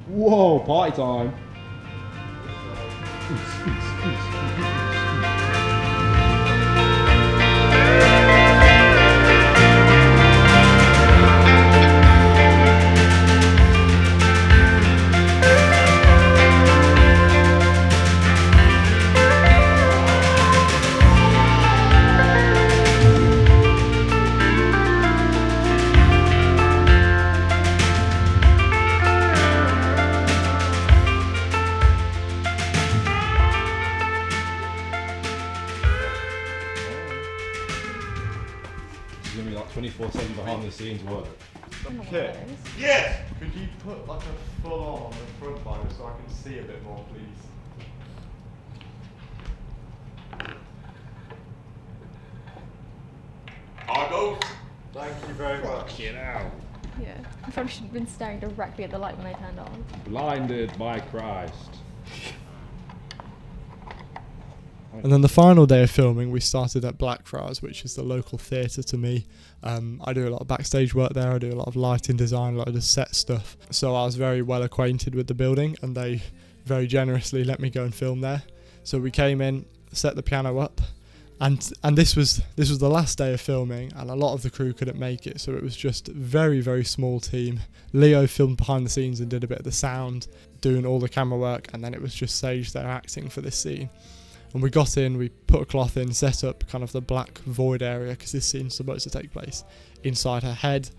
Whoa, party time. It's gonna be like 24/7 behind the scenes work. Okay. Yes! Could you put like a full on the front line so I can see a bit more, please? Argos! Thank you very much. Get out. Yeah, I probably should have been staring directly at the light when I turned on. Blinded by Christ. And then the final day of filming, we started at Blackfriars, which is the local theatre to me. I do a lot of backstage work there, I do a lot of lighting design, a lot of the set stuff. So I was very well acquainted with the building and they very generously let me go and film there. So we came in, set the piano up, and this was the last day of filming and a lot of the crew couldn't make it, so it was just a very, very small team. Leo filmed behind the scenes and did a bit of the sound, doing all the camera work, and then it was just Sage there acting for this scene. And we got in, we put a cloth in, set up kind of the black void area because this scene's supposed to take place inside her head.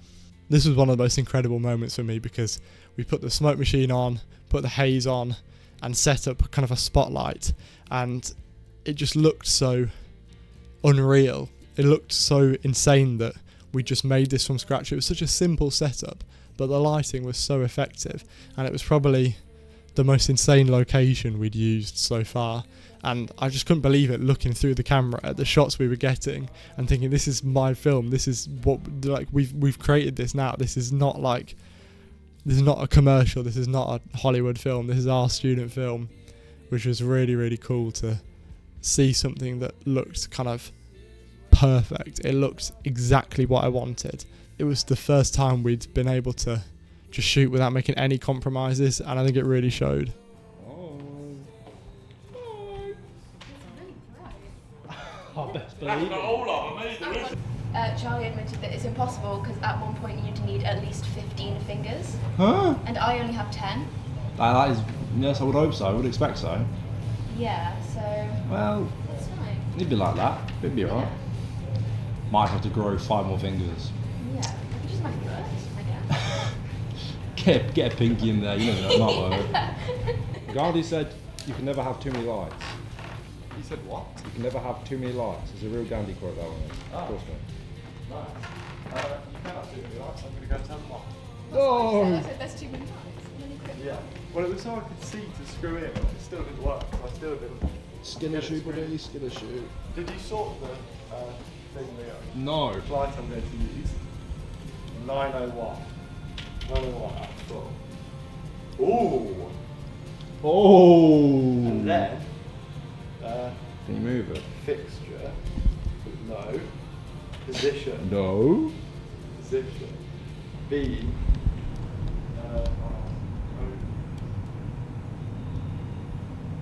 This was one of the most incredible moments for me because we put the smoke machine on, put the haze on, and set up kind of a spotlight, and it just looked so unreal. It looked so insane that we just made this from scratch. It was such a simple setup, but the lighting was so effective, and it was probably the most insane location we'd used so far. And I just couldn't believe it, looking through the camera at the shots we were getting and thinking, this is my film, this is what, like, we've created this now. This is not a commercial, this is not a Hollywood film, this is our student film, which was really, really cool to see something that looked kind of perfect. It looked exactly what I wanted. It was the first time we'd been able to just shoot without making any compromises, and I think it really showed. I best believe it. Charlie admitted that it's impossible because at one point you'd need at least 15 fingers. Huh? And I only have 10. That is, yes, I would hope so. I would expect so. Yeah, so Well, that's fine. it'd be like that. It'd be alright. Might have to grow 5 more fingers. Yeah, I could just make it work, I guess. Get a pinky in there. You know that might work. Gandhi said you can never have too many lights. He said what? You can never have too many lights. There's a real Gandhi quote, that one is. Of course not. Nice. You can have too many lights, I'm going to go turn them off. I said there's too many lights. And then he quit. Yeah. Well, it was so I could see to screw in, but it still didn't work. I still didn't. Skinner shoot, buddy. Skinner shoot. Did you sort the thing, Leo? No. The light I'm going to use? 901. 901 at full. Ooh! Oh. And then, Can you move it? fixture. No. Position. No. Position. B.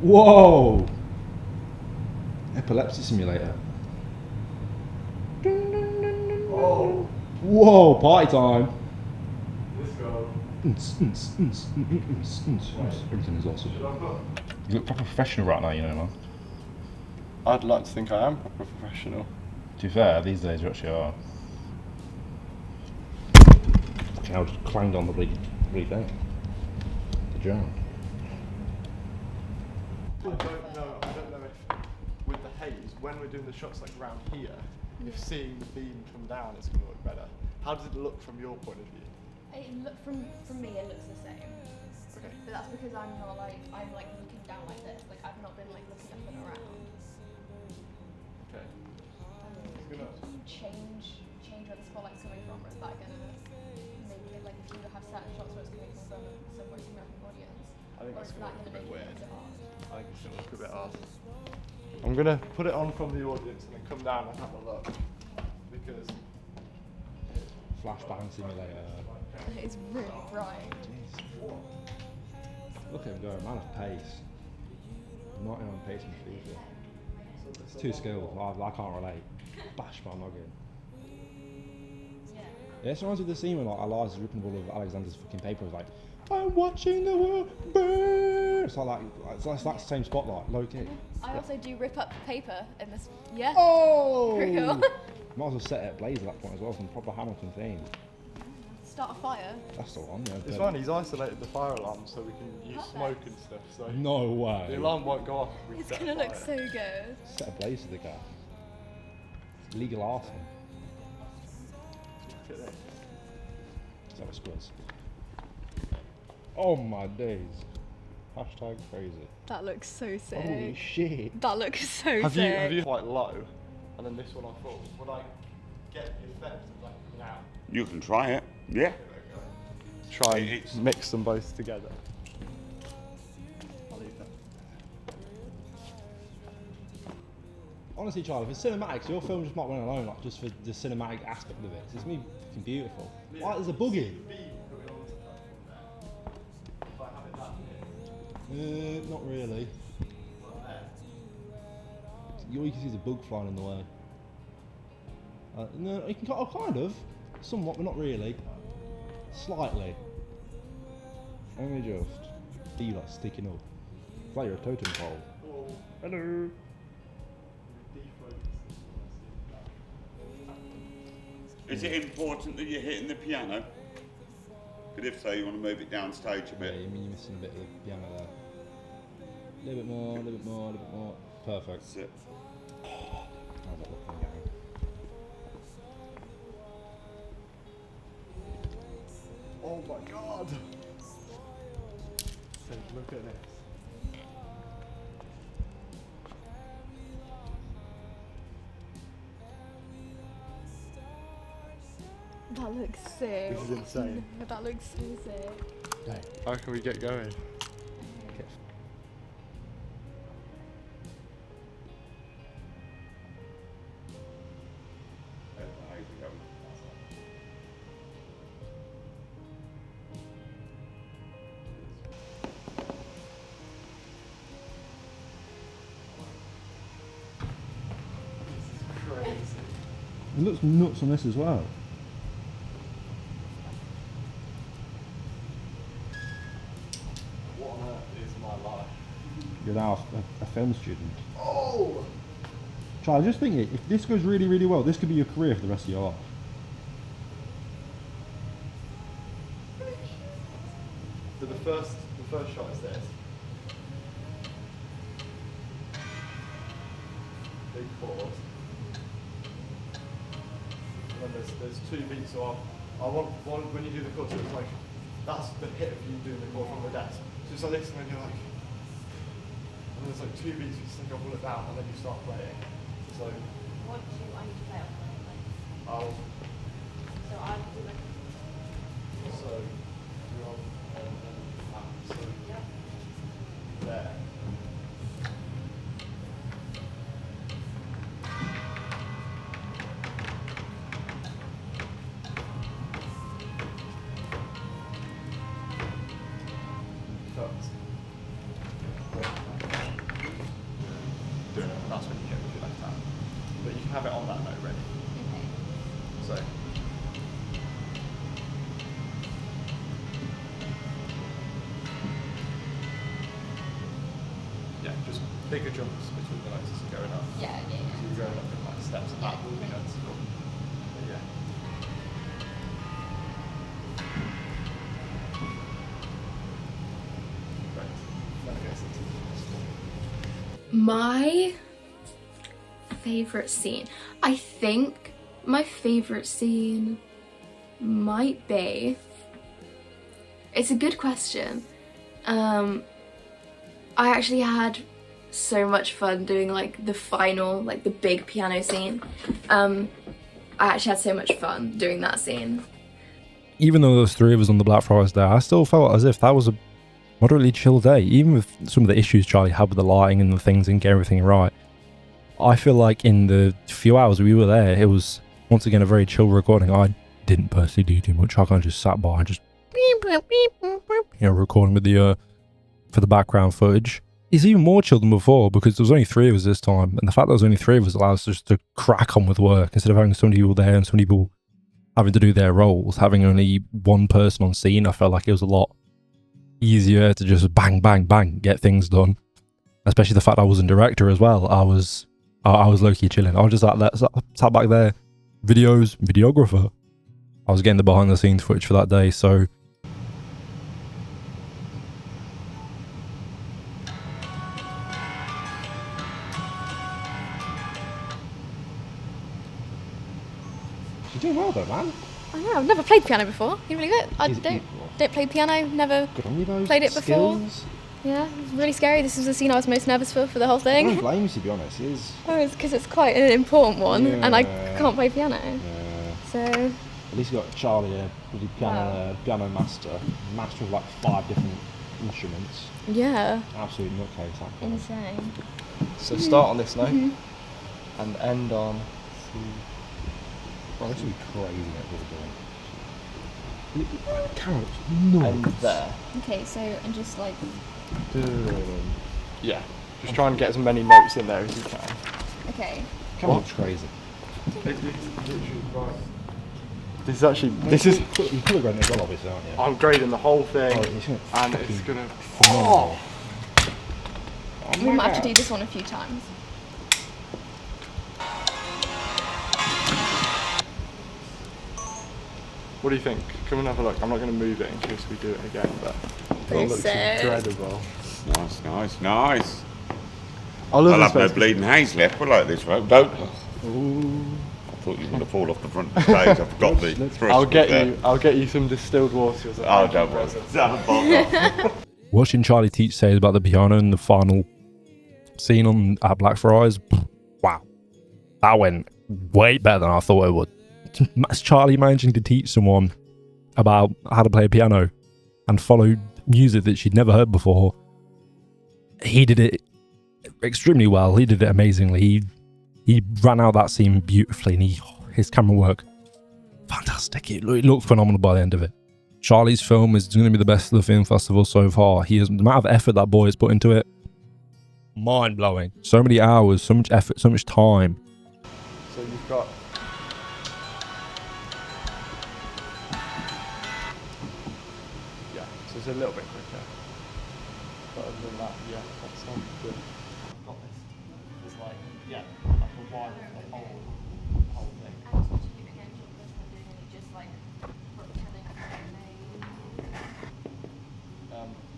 Whoa. Epilepsy simulator. Oh! Whoa, party time. Let's go. Everything is awesome. Should I put? You look proper professional right now, you know, man. I'd like to think I am proper professional. To be fair, these days you actually are. I just clanged on the bloody thing. The jam. I don't know if with the haze, when we're doing the shots like around here, if seeing the beam come down is going to look better. How does it look from your point of view? From me, it looks the same. Okay. But that's because I'm looking down like this. Like I've not been like looking up and around. Okay. Can you change where the spotlight's coming from, or is that gonna make it like if you have certain shots where it's coming from somewhere to American audience? I think Or that's is going that to look a bit gonna make weird. it hard? I think it's going to look a bit odd. I'm going to put it on from the audience and then come down and have a look. Because Flashbang simulator. It's really bright. Look at him go, man of pace. 99 pace in FIFA. It's too skilled. I can't relate. Bash my noggin. Yeah, it reminds me of the scene when like Elias is ripping the ball of Alexander's fucking paper. It's like, I'm watching the world burn. It's like it's that same spotlight, low key. I also do rip up paper in this. Yeah. Oh! Real. Might as well set it ablaze at that point as well, some proper Hamilton theme. Start a fire. That's the one, yeah. It's fine, he's isolated the fire alarm so we can use Perfect. smoke and stuff. So No way. the alarm won't go off. If we It's set gonna a look fire. so good. Set ablaze to the car. It's legal arson. Look at this. Is that what squads? Oh my days. Hashtag crazy. That looks so sick. Holy shit. That looks so Have sick. you quite low, and then this one on full? Would I get the effect of like now? You can try it. Yeah. Try and It's- mix them both together. I'll leave that. Honestly, Charlie, for cinematics, your film just might win alone, like just for the cinematic aspect of it. It's gonna be fucking beautiful. Why there's a bug in? If I have it that here. Not really. All you can see is a bug flying in the way. No, you can kind of, somewhat, but not really. Slightly. Only just. Dealer sticking up. It's like you're a totem pole. Whoa. Hello. Is it important that you're hitting the piano? Because if so, you want to move it downstage a Yeah, bit. you mean you're missing a bit of the piano there. A little bit more, a little bit more, a little bit more. Perfect. That's it. How's that looking again? Oh my god! So look at this. That looks sick. This is insane. That looks so sick. Dang. How can we get going? Okay. Crazy. It looks nuts on this as well. What on earth is my life? You're now a film student. Oh! Charlie, just think it, if this goes really, really well, this could be your career for the rest of your life. So the first shot is this. Big pause. And then there's two beats, so I want one when you do the chord, so it's like that's the hit of you doing the chord from the desk. So it's like this when you're like, and there's like two beats, you just think I'll pull it down, and then you start playing. So What do I need to play on? I'll So I do like so you're on so there. Cuts. Doing it, that's when you get with your left hand. But you can have it on that note ready. So yeah, just bigger jumps between the notes as you're going up. Yeah. So you're going up in like steps, and that will be noticeable. But yeah. Right. Then it goes into the My favorite scene. I think my favorite scene might be. It's a good question. I actually had so much fun doing like the final, like the big piano scene. I actually had so much fun doing that scene. Even though there was three of us on the Blackfriars day, I still felt as if that was a moderately chill day. Even with some of the issues Charlie had with the lighting and the things and getting everything right, I feel like in the few hours we were there, it was once again a very chill recording. I didn't personally do too much. I kind of just sat by and just recording with the for the background footage. It's even more chill than before because there was only 3 of us this time, and the fact that there was only 3 of us allows us just to crack on with work instead of having so many people there and so many people having to do their roles. Having only one person on scene, I felt like it was a lot easier to just bang, bang, bang, get things done. Especially the fact I wasn't director as well. I was low-key chilling. I was just sat back there, videographer. I was getting the behind-the-scenes footage for that day, so... You're doing well though, man. I know, I've never played piano before. You really good? I don't play piano, never played it before. Yeah, it was really scary. This was the scene I was most nervous for the whole thing. I don't blame you, to be honest. Oh, it's because it's quite an important one, and I can't play piano. So... At least you got Charlie, who's a piano master of like 5 different instruments. Yeah. Absolute nutcase, that guy. Insane. So start on this note and end on C. Well, this would be crazy what we're doing. Carrots, And there. Okay, so, and just like... Yeah. Just try and get as many notes in there as you can. Okay. Carrots crazy. This is actually... This is... You're colour grading as well, obviously, aren't you? I'm grading the whole thing, and it's gonna... Oh! We might have to do this one a few times. What do you think? Come and have a look. I'm not going to move it in case we do it again, but it looks incredible. Nice. I'll have no bleeding haze left, will I, this road? Don't. I thought you were going to fall off the front of the stage. I forgot the thrust. I'll get you some distilled water. Oh, don't worry. Watching Charlie teach says about the piano in the final scene at Blackfriars, wow, that went way better than I thought it would. That's Charlie managing to teach someone about how to play a piano and follow music that she'd never heard before. He did it extremely well. He did it amazingly. He ran out that scene beautifully, and his camera work, fantastic. It looked phenomenal by the end of it. Charlie's film is going to be the best of the film festival so far. The amount of effort that boy has put into it, mind-blowing. So many hours, so much effort, so much time. So you've got... Yeah, so it's a little bit quicker. But other than that, yeah, that sounds good. I've got this. It's like, yeah, like a wide the whole thing. And teaching again, doing any just like pretending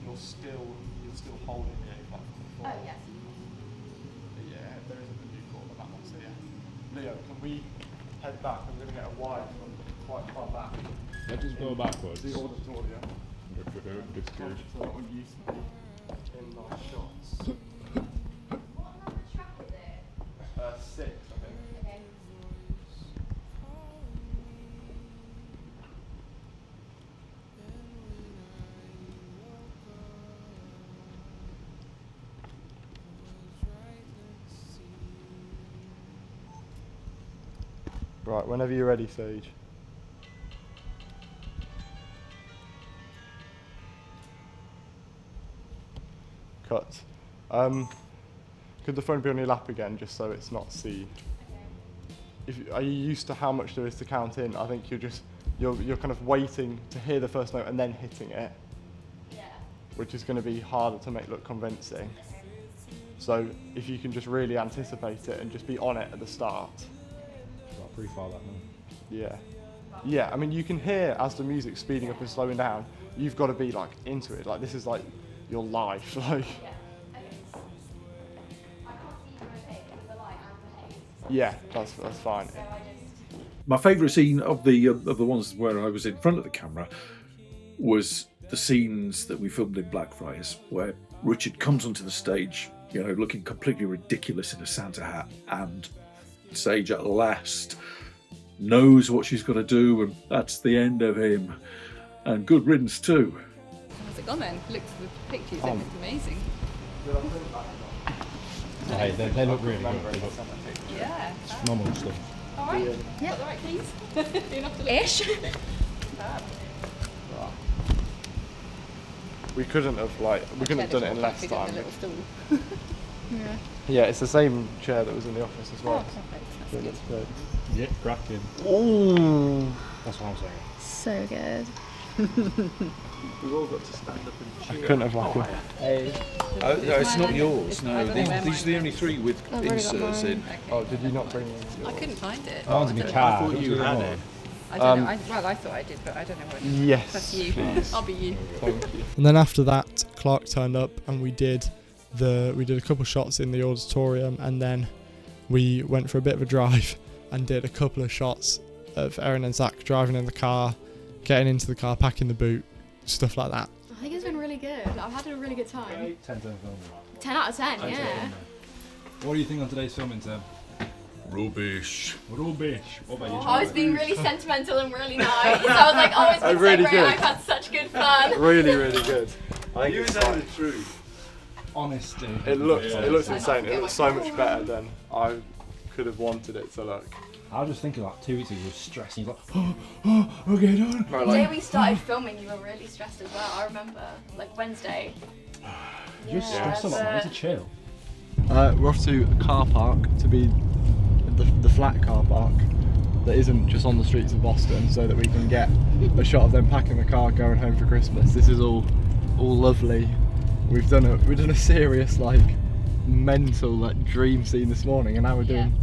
You're still holding the A flat from before. Oh yes. Yeah, there isn't a new chord on that one, so yeah. Leo, can we head back? I'm going to get a wide from quite far back. Let's just go backwards. The auditorium. So that one used to be in nice shots. What number track is it? 6, I think. Okay. Right, whenever you're ready, Sage. Cut. Could the phone be on your lap again, just so it's not C? Are you used to how much there is to count in? I think you're kind of waiting to hear the first note and then hitting it. Yeah. Which is going to be harder to make look convincing. So if you can just really anticipate it and just be on it at the start. Pretty far that now. Yeah. Yeah, I mean, you can hear as the music's speeding up and slowing down, you've got to be like into it. Like, this is like your life. Like. Yeah. Okay. I can't see you okay with the light and the haze. Yeah, that's fine. So I just... My favourite scene of the ones where I was in front of the camera was the scenes that we filmed in Blackfriars, where Richard comes onto the stage, you know, looking completely ridiculous in a Santa hat, and Sage at last knows what she's got to do, and that's the end of him. And good riddance too. How's it gone then? Looks at the pictures, it looks amazing. Hey, they look really good. They look Yeah. phenomenal stuff. Alright. Yeah. Alright, please. You're not to look. Ish. Fab. we couldn't have done it in less Fit in time. the little stool. Yeah. Yeah, it's the same chair that was in the office as well. Oh, perfect. So it That's looks good. good. Yeah, cracking. Ooh. That's what I'm saying. So good. We've all got to stand up and I cheer. couldn't have like No, it's not yours. It's No, mine. these Mine. are the only three with I've already got inserts mine. in. Oh, did you not bring them? I couldn't find it. Mine's in I the don't car. I thought you had it. I don't know. Well, I thought I did, but I don't know what. Yes, That's you. please. I'll be you. Thank you. And then after that, Clark turned up and we did a couple shots in the auditorium, and then we went for a bit of a drive and did a couple of shots of Erin and Zach driving in the car, getting into the car, packing the boot, stuff like that. I think it's been really good. I've had a really good time. 10 film. 10 out of 10, yeah. What do you think on today's filming, Tim? Rubbish. Rubbish. What about you, I was being really sentimental and really nice. I was like, oh, it's been really so great. good. I've had such good fun. Really, really good. I think You it's tell like, the truth. Honesty. it looks insane. It looks so much better than I could have wanted it to look. I was just thinking like 2 weeks ago you were stressing. You're like, okay, done. Right, The day we started filming, you were really stressed as well. I remember, like Wednesday. You're stressed a lot, man. You need to chill. We're off to a car park to be the flat car park that isn't just on the streets of Boston, so that we can get a shot of them packing the car going home for Christmas. This is all lovely. We've done a serious like mental like dream scene this morning, and now we're doing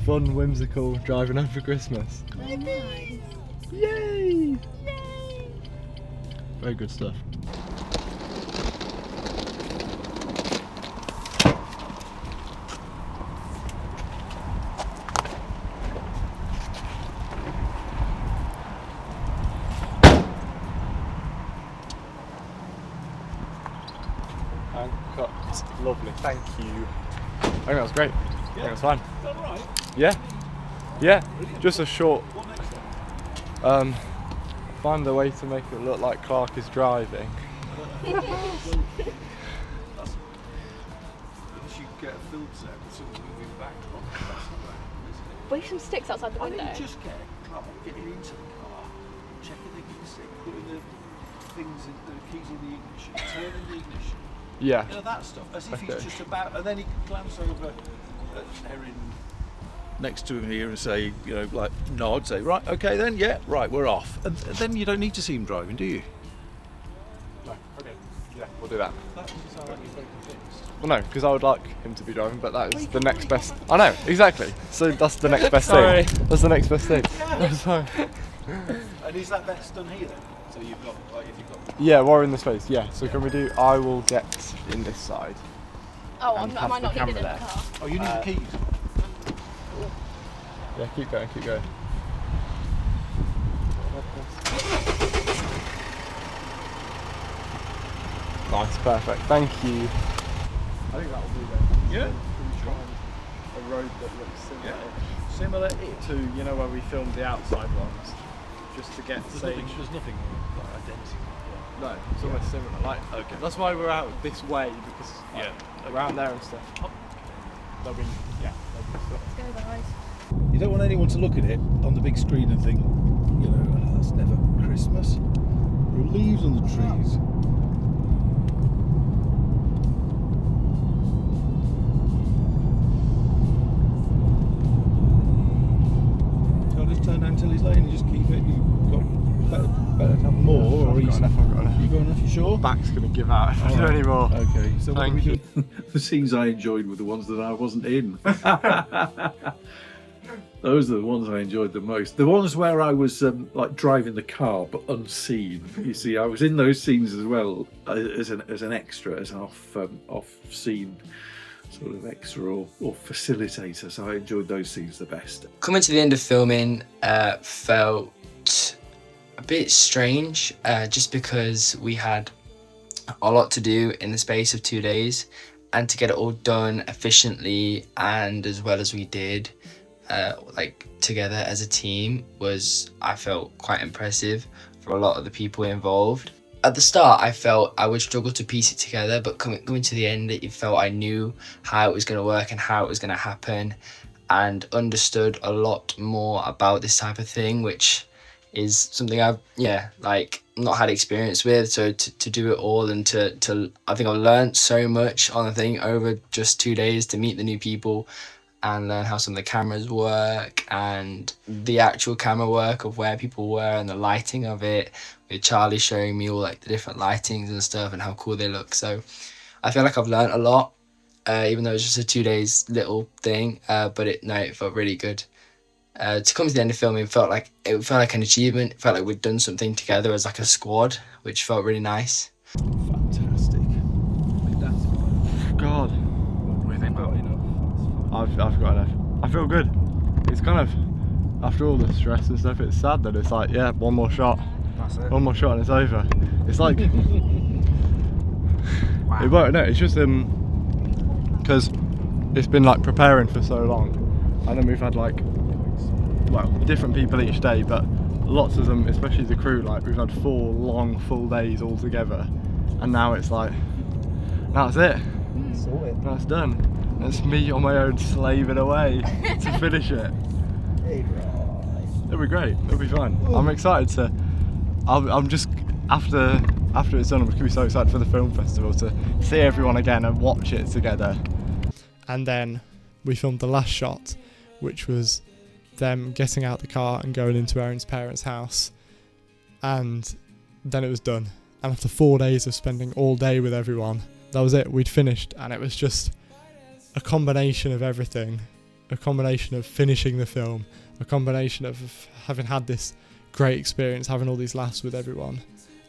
fun, whimsical driving home for Christmas. Oh, nice. Yay! Very good stuff. And cut. Lovely. Thank you. I think that was great. I think that was fine. Is that right? Yeah. Yeah. Just a short. Find a way to make it look like Clark is driving. Unless you get a filter set with something moving back. Leave some sticks outside the Why window. don't you just get Clark getting into the car, checking the ignition, putting the things in, the keys in the ignition, turning the ignition. Yeah. You know, that stuff, as if Okay. he's just about, and then he can glance over at Erin next to him here and say, you know, like nod, say, right, okay then, yeah, right, we're off. And then you don't need to see him driving, do you? No. Okay. Yeah, we'll do that. That doesn't sound like you're very convinced. Well, no, because I would like him to be driving, but that is the next best. I know, exactly. So that's the next best thing. That's the next best thing. That's fine. And is that best done here then? So you've got, like, if you've got. Yeah, we're in the space. Yeah. So can we do? I will get in this side. Oh, And am pass I the not needed in camera the there. car? Oh, you need the keys. Yeah, keep going, keep going. Nice, perfect. Thank you. I think that'll do then. Yeah. A road that looks similar. Yeah. Similar to, you know, where we filmed the outside ones, just to get the same. There's nothing like identical. No, it's almost similar. Like, Okay. that's why we're out this way, because like, Yeah. we're out there and stuff. There'll be, yeah, there'll be stuff. Let's go, guys. You don't want anyone to look at it on the big screen and think, you know, "Oh, that's never Christmas. There are leaves on the trees. Can't just turn down Tilly's lane and just keep it. You've got better to have more, or I've got enough. You got enough? You sure? Back's gonna give out if I do any more. Okay, so what are we Thank doing? The scenes I enjoyed were the ones that I wasn't in. Those are the ones I enjoyed the most. The ones where I was like driving the car but unseen. You see, I was in those scenes as well as an extra, as an off scene sort of extra or facilitator. So I enjoyed those scenes the best. Coming to the end of filming felt a bit strange, just because we had a lot to do in the space of 2 days, and to get it all done efficiently and as well as we did, like together as a team, I felt quite impressive for a lot of the people involved. At the start, I felt I would struggle to piece it together, but coming to the end, it felt I knew how it was going to work and how it was going to happen, and understood a lot more about this type of thing, which is something I've like not had experience with. So to do it all and to I think I've learned so much on the thing over just 2 days, to meet the new people and learn how some of the cameras work and the actual camera work of where people were and the lighting of it, with Charlie showing me all like the different lightings and stuff and how cool they look. So I feel like I've learned a lot, even though it's just a 2 days little thing, but it felt really good. To come to the end of filming, it felt like an achievement. It felt like we'd done something together as like a squad, which felt really nice. Fantastic. God. What do you think about enough? I've got enough. I feel good. It's kind of, after all the stress and stuff, it's sad that it's like, yeah, one more shot. That's it. One more shot and it's over. It's like, Wow. it won't, no, it's just because it's been like preparing for so long, and then we've had like, well, different people each day, but lots of them, especially the crew, like we've had 4 long full days all together, and now it's like, now it's it. Now it's done. It's me on my own slaving away to finish it. It'll be great. It'll be fun. I'm excited to. I'm just after it's done. I'm going to be so excited for the film festival to see everyone again and watch it together. And then we filmed the last shot, which was them getting out the car and going into Erin's parents' house, and then it was done. And after 4 days of spending all day with everyone, that was it. We'd finished, and it was just a combination of everything, a combination of finishing the film, a combination of having had this great experience, having all these laughs with everyone,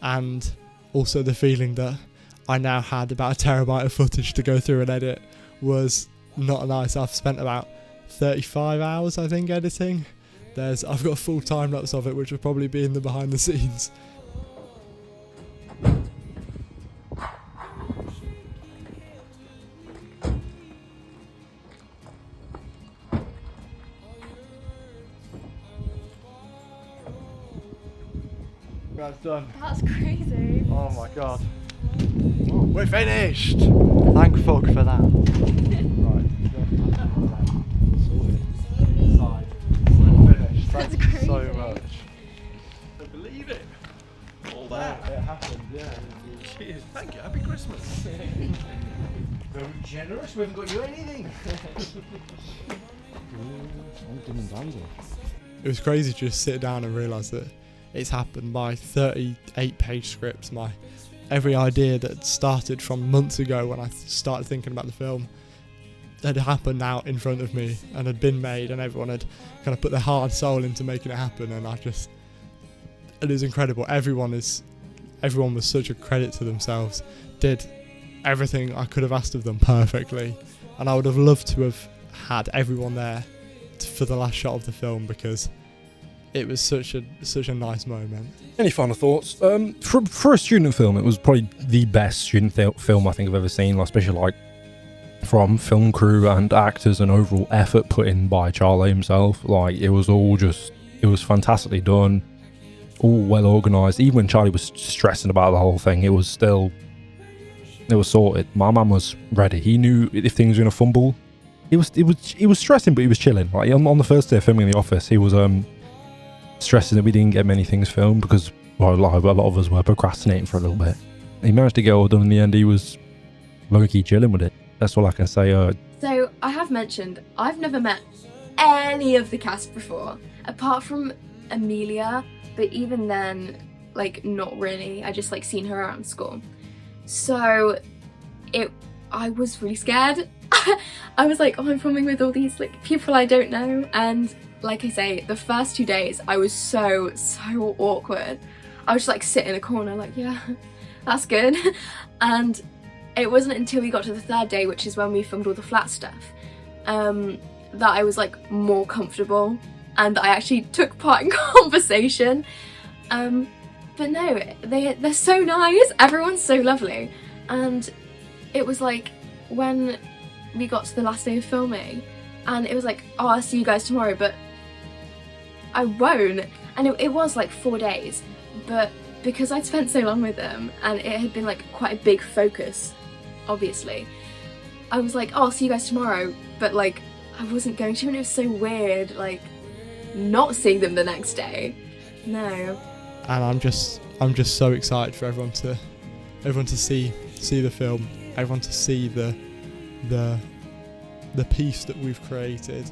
and also the feeling that I now had about a terabyte of footage to go through and edit was not nice. I've spent about 35 hours, I think, editing. I've got a full time lapse of it, which will probably be in the behind the scenes. That's done. That's crazy. Oh my god. We're finished! Thank fuck for that. Right. Inside. We're finished. Thank you so much. I believe it. All It happened, yeah. Cheers. Thank you. Happy Christmas. Very generous. We haven't got you anything. It was crazy to just sit down and realise that it's happened. My 38-page script, my every idea that started from months ago when I started thinking about the film had happened now in front of me and had been made, and everyone had kind of put their heart and soul into making it happen, and it is incredible. Everyone was such a credit to themselves, did everything I could have asked of them perfectly, and I would have loved to have had everyone there for the last shot of the film, because it was such a nice moment. Any final thoughts? For a student film, it was probably the best student film I think I've ever seen, especially like from film crew and actors and overall effort put in by Charlie himself. Like, it was fantastically done, all well organised. Even when Charlie was stressing about the whole thing, it was sorted. My man was ready. He knew if things were gonna fumble. He was stressing, but he was chilling. Like, on the first day of filming in the office, he was stressing that we didn't get many things filmed because, well, a lot of us were procrastinating for a little bit. He managed to get all done in the end. He was low-key chilling with it. That's all I can say. So I have mentioned I've never met any of the cast before, apart from Amelia, but even then, like, not really. I just like seen her around school. So I was really scared. I was like, oh, I'm filming with all these like people I don't know, and like I say, the first 2 days I was so awkward. I was just like sit in a corner like, yeah, that's good. And it wasn't until we got to the 3rd day, which is when we filmed all the flat stuff, that I was like more comfortable and that I actually took part in conversation. But no, they're so nice, everyone's so lovely. And it was like when we got to the last day of filming and it was like, oh, I'll see you guys tomorrow, but I won't. And it was like 4 days, but because I'd spent so long with them and it had been like quite a big focus, obviously, I was like, oh, I'll see you guys tomorrow, but like I wasn't going to, and it was so weird like not seeing them the next day. No. And I'm just so excited for everyone to see the film, everyone to see the piece that we've created,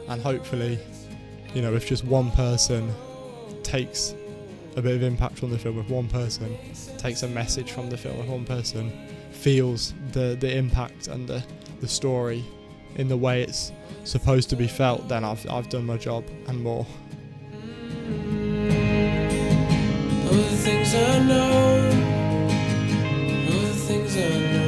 and hopefully, you know, if just one person takes a bit of impact from the film, if one person takes a message from the film, if one person feels the impact and the story in the way it's supposed to be felt, then I've done my job and more. All the things I know, all the things I know.